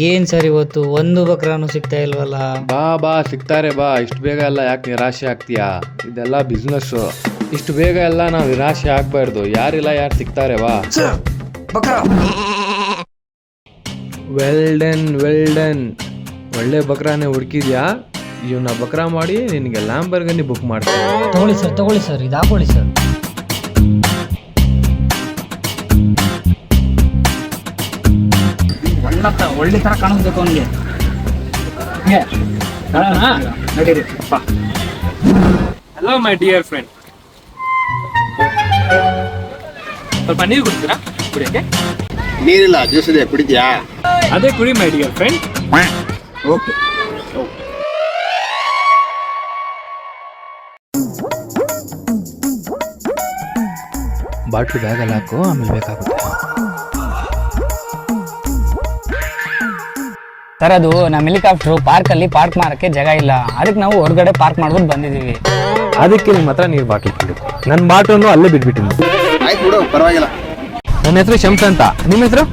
ಏನ್ ಸರ್ ಇವತ್ತು ಒಂದು ಬಕ್ರಾನು ಸಿಗ್ತಾ ಇಲ್ವಲ್ಲ? ಬಾ ಸಿಗ್ತಾರೆ ಬಾ. ಇಷ್ಟು ಬೇಗ ಎಲ್ಲ ಯಾಕೆ ನಿರಾಶೆ ಆಗ್ತೀಯಾ? ಇದೆಲ್ಲ ಬಿಸ್ನೆಸ್. ಇಷ್ಟು ಬೇಗ ಎಲ್ಲ ನಾವು ನಿರಾಶೆ ಆಗ್ಬಾರ್ದು. ಯಾರಿಲ್ಲ ಯಾರು ಸಿಗ್ತಾರೆ ಬಾ. Well done. ಒಳ್ಳೆ ಬಕ್ರಾನೇ ಹುಡುಕಿದ್ಯಾ? ಇವನ್ನ ಬಕ್ರಾ ಮಾಡಿ ನಿನಗೆ ಲ್ಯಾಂಬರ್ಗನಿ ಬುಕ್ ಮಾಡ್ತೀನಿ. ತಗೊಳ್ಳಿ ಸರ್ ಇದು ಹಾಕೊಳ್ಳಿ ಸರ್. ಒಳ್ಳೆ ತರ ಕಾಣಿಸ್ಬೇಕು ಅವನಿಗೆ. ಹಲೋ ಮೈ ಡಿಯರ್ ಫ್ರೆಂಡ್, ಸ್ವಲ್ಪ ನೀರು ಕುಡಿತೀರಾ? ಕುಡಿಯಕ್ಕೆ ನೀರಿಲ್ಲ, ಜ್ಯೂಸ್ ಇದೆ, ಕುಡಿದ್ಯಾ? ಅದೇ ಕುಡಿ ಮೈ ಡಿಯರ್ ಫ್ರೆಂಡ್. ಓಕೆ. ಬಾಟ್ಲು ಬ್ಯಾಗಲ್ಲಿ ಹಾಕು, ಆಮೇಲೆ ಬೇಕಾಗುತ್ತೆ. ಸರ್ ಅದು ನಮ್ಮ ಹೆಲಿಕಾಪ್ಟರ್ ಪಾರ್ಕಲ್ಲಿ ಪಾರ್ಕ್ ಮಾಡಕ್ಕೆ ಜಾಗ ಇಲ್ಲ, ಅದಕ್ಕೆ ನಾವು ಹೊರಗಡೆ ಪಾರ್ಕ್ ಮಾಡ್ಬಿಟ್ಟು ಬಂದಿದ್ದೀವಿ. ಅದಕ್ಕೆ ನಿಮ್ಮ ಹತ್ರ ನೀರು ಬಾಟ್ಲು ಇಟ್ಟಿದ್ದು. ನನ್ನ ಬಾಟ್ಲನ್ನು ಅಲ್ಲೇ ಬಿಟ್ಬಿಟ್ಟಿನಿ. ಆಯ್ತು ಬಿಡು, ಪರವಾಗಿಲ್ಲ. ನನ್ನ ಹೆಸರು ಶಂಸ ಅಂತ. ನಿಮ್ಮ ಹೆಸರು?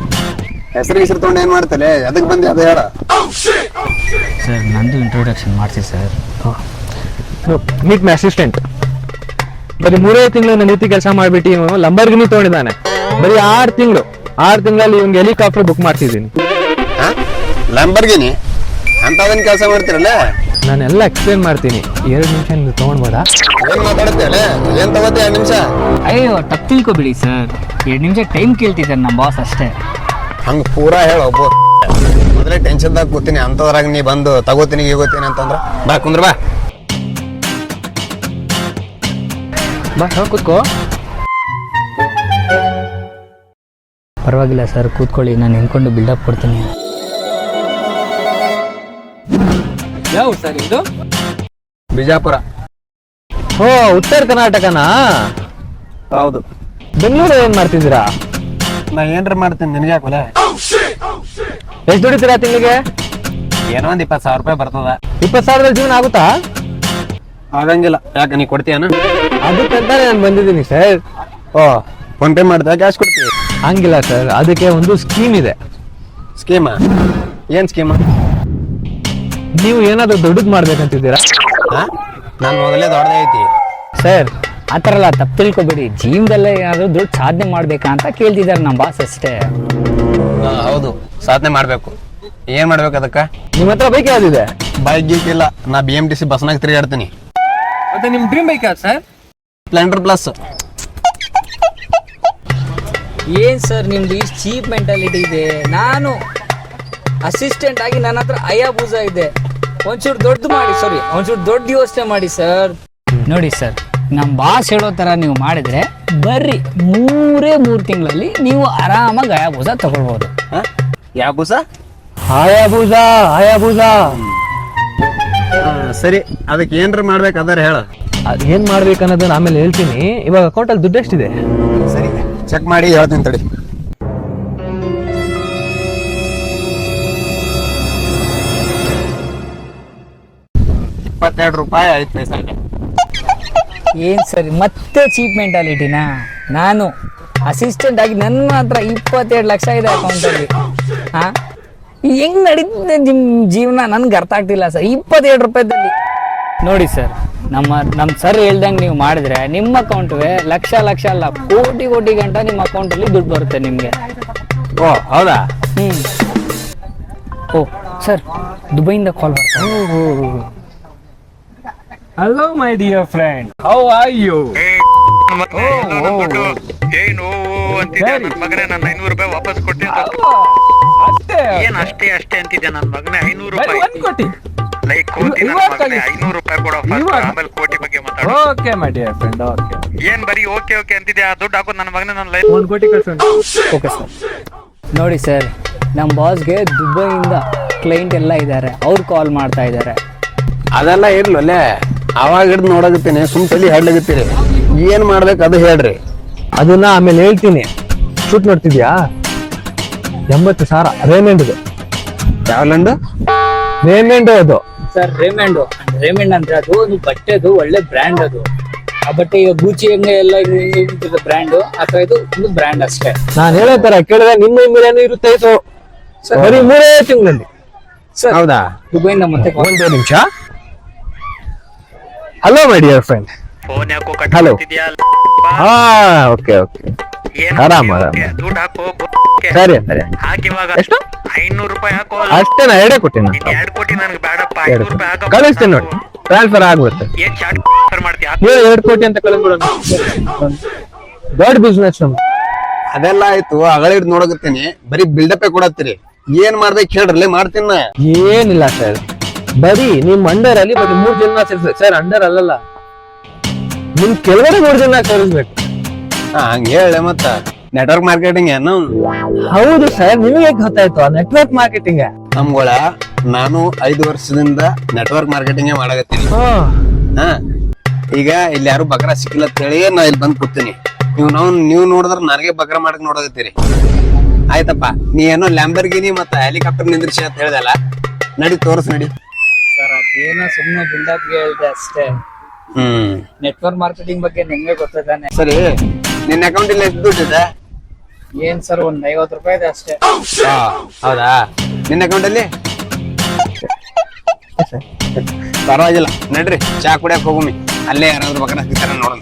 ಹೆಸರು ತೊಗೊಂಡು ಏನ್ ಮಾಡ್ತಾರೆ? ಅದಕ್ಕೆ ಬಂದೆ, ಅದು ಹೇಳ. ಸರ್ ನಂದು ಇಂಟ್ರೊಡಕ್ಷನ್ ಮಾಡ್ತೀವಿ ಸರ್. Meet my assistant. ಬರೀ 3 ತಿಂಗಳು ನನ್ನ ರೀತಿ ಕೆಲಸ ಮಾಡಿಬಿಟ್ಟು ಇವನು ಲಂಬರ್ಗಿನಿ ತೊಗೊಂಡಿದ್ದಾನೆ. ಬರೀ 6 ತಿಂಗಳಲ್ಲಿ ಇವ್ನಿಗೆ ಹೆಲಿಕಾಪ್ಟರ್ ಬುಕ್ ಮಾಡ್ತಿದ್ದೀನಿ. ಲಂಬರ್ಗಿನಿ ಅಂತದನ್ ಕೆಲಸ ಮಾಡ್ತಿರಲ್ಲ? ನಾನೆಲ್ಲ ಎಕ್ಸ್ಪ್ಲೇನ್ ಮಾಡ್ತೀನಿ. 2 ನಿಮಿಷ ನೀವು ತೊಗೊಂಡ್ಬೋದಾ? ಏನ್ ಮಾತಾಡುತ್ತೇಳೆ? ಏನ್ ತಗೋತಿ 2 ನಿಮಿಷ? ಅಯ್ಯೋ ತಪ್ಪು ತಿಳ್ಕೊಬಿಡಿ ಸರ್, 2 ನಿಮಿಷ ಟೈಮ್ ಕೇಳ್ತಿದ್ದಾರೆ ನಮ್ಮ ಬಾಸ್ ಅಷ್ಟೇ. ಹಂಗ ಪೂರಾ ಹೇಳು. ಒಬ್ಬ ಮೊದಲೇ ಟೆನ್ಷನ್ದಾಗ ಕೂತೀನಿ, ಅಂತದ್ರಾಗ ನೀ ಬಂದು ತಗೋತೀನಿ ಈಗೋತೀನಿ ಅಂತಂದ್ರ ಬಾ ಕುಂದ್ರ ಬಾ. ಕೂತ್ಕೋ. ಪರವಾಗಿಲ್ಲ ಸರ್, ಕೂತ್ಕೊಳ್ಳಿ, ನಾನು ನಿಂತ್ಕೊಂಡು ಬಿಲ್ಡಪ್ ಕೊಡ್ತೀನಿ. ಯಾವ ಸರ್ ಇದು? ಬಿಜಾಪುರ. ಓ, ಉತ್ತರ ಕರ್ನಾಟಕನಾ? ಹೌದು. ಬೆಂಗಳೂರು ಏನ್ ಮಾಡ್ತಿದ್ದೀರಾ? ನಾ ಏನ್ರ ಮಾಡ್ತೀನಿ, ನಿನಗೆ ಯಾಕಲ್ಲ? ಎಷ್ಟು ದುಡಿತೀರಾ ತಿಂಗಳಿಗೆ? ಏನೋ ಒಂದ್ 20,000 ರೂಪಾಯಿ ಬರ್ತದ. 20,000 ಜೀವನ ಆಗುತ್ತಾ? ಆಗಂಗಿಲ್ಲ. ಯಾಕೆ ನೀ ಕೊಡ್ತೀಯನ? ಅದಕ್ಕಂತಾನೆ ನಾನು ಬಂದಿದ್ದೀನಿ ಸರ್. ಓ, ಫೋನ್ ಪೇ ಮಾಡ್ದೆ, ಕ್ಯಾಶ್ ಕೊಡ್ತೀವಿ? ಹಂಗಿಲ್ಲ ಸರ್, ಅದಕ್ಕೆ ಒಂದು ಸ್ಕೀಮ್ ಇದೆ. ಸ್ಕೀಮ? ಏನ್ ಸ್ಕೀಮ? ನೀವು ಏನಾದ್ರು ದೊಡ್ಡದು ಮಾಡ್ಬೇಕಂತಿದ್ದೀರಾ? ನಾನು ಮೊದಲೇ ದೊಡ್ಡದೇ ಐತಿ ಸರ್. ಆ ಥರ ಎಲ್ಲ ತಪ್ಪು ತಿಳ್ಕೊಬೇಡಿ, ಜೀವನದಲ್ಲೇ ಏನಾದರೂ ದೊಡ್ಡ ಸಾಧನೆ ಮಾಡ್ಬೇಕಾ ಅಂತ ಕೇಳ್ತಿದ್ದಾರೆ ನಮ್ಮ ಬಾಸ್ ಅಷ್ಟೇ. ಹೌದು, ಸಾಧನೆ ಮಾಡ್ಬೇಕು. ಏನ್ ಮಾಡ್ಬೇಕು ಅದಕ್ಕ? ನಿಮ್ಮ ಹತ್ರ ಬೈಕ್ ಯಾವ್ದಿದೆ? ಬೈಕ್ ಗೀಕ್ ಇಲ್ಲ, ನಾ BMTC ಬಸ್ನಾಗ ತಿರುಗಾಡ್ತೀನಿ. ಮತ್ತೆ ನಿಮ್ ಡ್ರೀಮ್ ಬೈಕ್ ಯಾವ್ದು ಸರ್? Splendor plus. ಏನು ಸರ್ ನಿಮ್ದು ಈ ಚೀಪ್ ಮೆಂಟಾಲಿಟಿ ಇದೆ? ನಾನು ಅಸಿಸ್ಟೆಂಟ್ ಆಗಿ ನನ್ನ ಹತ್ರ ಹಯಾಬೂಸ ಇದೆ. ಒಂಚೂರು ದೊಡ್ಡ ಯೋಚನೆ ಮಾಡಿ ಸರ್. ನೋಡಿ ಸರ್, ನಮ್ಮ ಬಾಸ್ ಹೇಳೋ ಥರ ನೀವು ಮಾಡಿದ್ರೆ ಬರ್ರಿ 3 ತಿಂಗಳಲ್ಲಿ ನೀವು ಆರಾಮಾಗಿ ಹಯಾಬೂಸ ತಗೊಳ್ಬೋದು. ಯಾವ ಬೂಸ? ಹಯಾಬೂಸ. ಸರಿ, ಅದಕ್ಕೆ ಏನ್ರ ಮಾಡ್ಬೇಕು ಅದರ ಹೇಳ. ಏನ್ ಮಾಡ್ಬೇಕನ್ನೋದನ್ನ ಆಮೇಲೆ ಹೇಳ್ತೀನಿ. ಇವಾಗ ಅಕೌಂಟಲ್ಲಿ ದುಡ್ಡು ಎಷ್ಟಿದೆ? ಸರಿ, ಚೆಕ್ ಮಾಡಿ ಹೇಳ್ತೀನಿ ತಡಿ. 22 ರೂಪಾಯಿ 5 ಪೈಸೆ. ಏನು ಸರ್ ಮತ್ತೆ ಚೀಪ್ ಮೆಂಟಾಲಿಟಿನಾ? ನಾನು ಅಸಿಸ್ಟೆಂಟ್ ಆಗಿ ನನ್ನ ಹತ್ರ 22 ಲಕ್ಷ ಇದೆ ಅಕೌಂಟಲ್ಲಿ. ಹೆಂಗ್ ನಡೀತಿದೆ ನಿಮ್ಮ ಜೀವನ ನನ್ಗೆ ಅರ್ಥ ಆಗ್ತಿಲ್ಲ ಸರ್. 22 ರೂಪಾಯಿದಲ್ಲಿ ನೋಡಿ ಸರ್, ನಮ್ಮ ಸರ್ ಹೇಳ್ದಂಗೆ ನೀವು ಮಾಡಿದ್ರೆ ನಿಮ್ಮ ಅಕೌಂಟ್ಗೆ ಲಕ್ಷ ಅಲ್ಲ, ಕೋಟಿ ಗಂಟ ನಿಮ್ಮ ಅಕೌಂಟಲ್ಲಿ ದುಡ್ಡು ಬರುತ್ತೆ ನಿಮಗೆ. ಓ ಹೌದಾ? ಓ ಸರ್, ದುಬೈಯಿಂದ ಕಾಲ್ ಬರ್ತಾರೆ. Hello my dear friend, how are you? ಏನು ಅಂತಿದ್ದೆ ನನ್ನ ಮಗನೇ? ನನ್ನ 500 ರೂಪಾಯಿ ವಾಪಸ್ ಕೊಟ್ಟೆ. ಏನ್ ಅಷ್ಟೇ ಅಂತಿದ್ದೆ ನನ್ನ ಮಗನೇ? 500 ರೂಪಾಯಿ ಕೋಟಿ ಲೈಕ್ ಕೋಟಿ. ನನ್ನ ಮಗನೇ 500 ರೂಪಾಯಿ ಕೊಡೋ ಫಸ್ಟ್, ಆಮೇಲೆ ಕೋಟಿ ಬಗ್ಗೆ ಮಾತಾಡೋ. Okay my dear friend, okay. ಏನ್ ಬರೀ ಓಕೆ ಅಂತಿದ್ದೆ? ಆ ದುಡ್ಡು ಹಾಕೋದು ನನ್ನ ಮಗನೇ. ನನ್ನ ಲೈಫ್ 1 ಕೋಟಿ ಕಳ್ಸೋಣ. Okay sir. ನೋಡಿ ಸರ್, ನಮ್ಮ ಬಾಸ್ಗೆ ದುಬೈಯಿಂದ ಕ್ಲೈಂಟ್ ಎಲ್ಲ ಇದ್ದಾರೆ, ಅವ್ರು ಕಾಲ್ ಮಾಡ್ತಾ ಇದ್ದಾರೆ. ಅದೆಲ್ಲ ಇರ್ಲಲ್ಲೇ, ಅವಾಗ ಹಿಡ್ದು ನೋಡಾಗತ್ತೀನಿ, ಸುಮ್ ತಲಿ ಹಾಡ್ಲಾಗತ್ತೀರಿ. ಏನ್ ಮಾಡ್ಬೇಕು ಅದು ಹೇಳ್ರಿ. ಅದನ್ನ ಆಮೇಲೆ ಹೇಳ್ತೀನಿ. ಶೂಟ್ ನೋಡ್ತಿದ್ಯಾ? 80,000 ರೇಮಂಡ್. ಯಾವ ಲಂಡ್? ರೇಮಂಡ್ ಅದು ಸರ್. ರೇಮಂಡ್ ಅಂದ್ರೆ ಅದು ಒಂದು ಬಟ್ಟೆದು ಒಳ್ಳೆ ಬ್ರ್ಯಾಂಡ್ ಅದು. ಆ ಬಟ್ಟೆ ಈಗ ಗೂಚಿ ಹೆಂಗೆ ಎಲ್ಲ ಬ್ರ್ಯಾಂಡ್, ಅಥವಾ ಇದು ಒಂದು ಬ್ರ್ಯಾಂಡ್ ಅಷ್ಟೇ. ನಾನು ಹೇಳೋ ತರ ಕೇಳಿದ್ರೆ ನಿಮ್ಮ ಮೇಲೇನು ಇರುತ್ತೆ. ಬರೀ 3 ತಿಂಗಳಲ್ಲಿ. ಸರ್ ಹೌದಾ? ದುಬೈಯಿಂದ ಮತ್ತೆ ಒಂದೇ ನಿಮಿಷ. Hello my dear friend. Phone ಯಾಕೋ Hello. ಕಟ್ಟಿದ್ಯಾ? ಹಾ ಓಕೆ ಆರಾಮ. ದುಡ್ಡು ಹಾಕೋ ಸರಿ ಹಾಕಿ ಇವಾಗ ಎಷ್ಟು? 500 ರೂಪಾಯಿ ಹಾಕೋ. ಅಷ್ಟೇ ನಾ 2 ಕೊಟ್ಟಿನ. 2 ಕೋಟಿ ನನಗೆ ಬೇಡಪ್ಪ, 500 ರೂಪಾಯಿ ಹಾಕೋ. ಕಳಿಸ್ತೀನಿ ನೋಡಿ, ಟ್ರಾನ್ಸ್ಫರ್ ಆಗ್ಬಿಡುತ್ತೆ. ಏನ್ ಚಾಟ್ ಮಾಡ್ತೀಯ? ನೀವು 2 ಕೋಟಿ ಅಂತ ಕಳಿಸ್ಬಿಡೋಣ. ದೊಡ್ಡ ಬಿಸ್ನೆಸ್ ನಮ್ದು. ಅದೆಲ್ಲ ಆಯ್ತು, ಅಗಳಿಡ್ ನೋಡಕತ್ತೀನಿ, ಬರೀ ಬಿಲ್ಡಪ್ ಕೊಡತ್ತೀರಿ. ಏನ್ ಮಾಡ್ಬೇಕು ಹೇಳ್ರಲ್ಲೇ ಮಾಡ್ತೀನಿ ನಾ. ಏನಿಲ್ಲ ಸರ್, ಬರೀ ನಿಮ್ ಅಂಡರ್ ಅಲ್ಲಿ ಬರೀ 3 ಜನ ಸೇರಿಸ್ಬೇಕು ಸರ್. ಅಂಡರ್ ಅಲ್ಲಲ್ಲ, ನಿಮ್ ಕೆಳಗಡೆ 3 ಜನ ಸೇರಿಸ್ಬೇಕು. ಹಂಗ ಹೇಳ ಮತ್ತ ನೆಟ್ವರ್ಕ್ ಮಾರ್ಕೆಟಿಂಗ್ ಏನು ಹೌದು ಸರ್, ನಿಮಗೆ ಗೊತ್ತಾಯ್ತು ನೆಟ್ವರ್ಕ್ ಮಾರ್ಕೆಟಿಂಗ್. ನಮ್ಗಳ ನಾನು 5 ವರ್ಷದಿಂದ ನೆಟ್ವರ್ಕ್ ಮಾರ್ಕೆಟಿಂಗ್ ಮಾಡಕತ್ತೀನಿ. ಹಾ, ಈಗ ಇಲ್ಲಿ ಯಾರು ಬಕ್ರ ಸಿಕ್ಕಿಲ್ಲ ಅಂತ ಹೇಳಿ ನಾ ಇಲ್ಲಿ ಬಂದ್ ಕೂತೀನಿ. ನೀವು ನೋಡಿದ್ರ ನನಗೆ ಬಕ್ರ ಮಾಡಕ್ ನೋಡಕತ್ತೀರಿ. ಆಯ್ತಪ್ಪ, ನೀ ಏನೋ ಲ್ಯಾಂಬರ್ಗಿನಿ ಮತ್ತ ಹೆಲಿಕಾಪ್ಟರ್ ನಿಂದ್ರಿಸಿ ಅಂತ ಹೇಳ್ದಲ್ಲ, ನಡಿ ತೋರ್ಸ್ ನಡಿ. ಸರ್ ಅದೇನೋ ಸುಮ್ಮನೆ ಬಿಲ್ಡಪ್ ಹೇಳಿದೆ ಅಷ್ಟೇ. ನೆಟ್ವರ್ಕ್ ಮಾರ್ಕೆಟಿಂಗ್ ಬಗ್ಗೆ ನಿಮ್ಗೆ ಗೊತ್ತಾನೆ. ಸರಿ, ನಿನ್ನ ಅಕೌಂಟ್ ಇಲ್ಲ ಎಷ್ಟು ದುಡ್ಡಿದೆ? ಏನ್ ಸರ್ ಒಂದ್ 50 ರೂಪಾಯಿ ಇದೆ ಅಷ್ಟೇ. ಹೌದಾ? ನಿನ್ನ ಅಕೌಂಟ್ ಅಲ್ಲಿ ಪರವಾಗಿಲ್ಲ, ನಡ್ರಿ ಚಾ ಕುಡಿಯಕ್ ಹೋಗುಮಿ. ಅಲ್ಲೇ ಯಾರಾದ್ರೂ ಬಕ್ರ ಸಿಗ್ತಾರ ನೋಡೋಣ.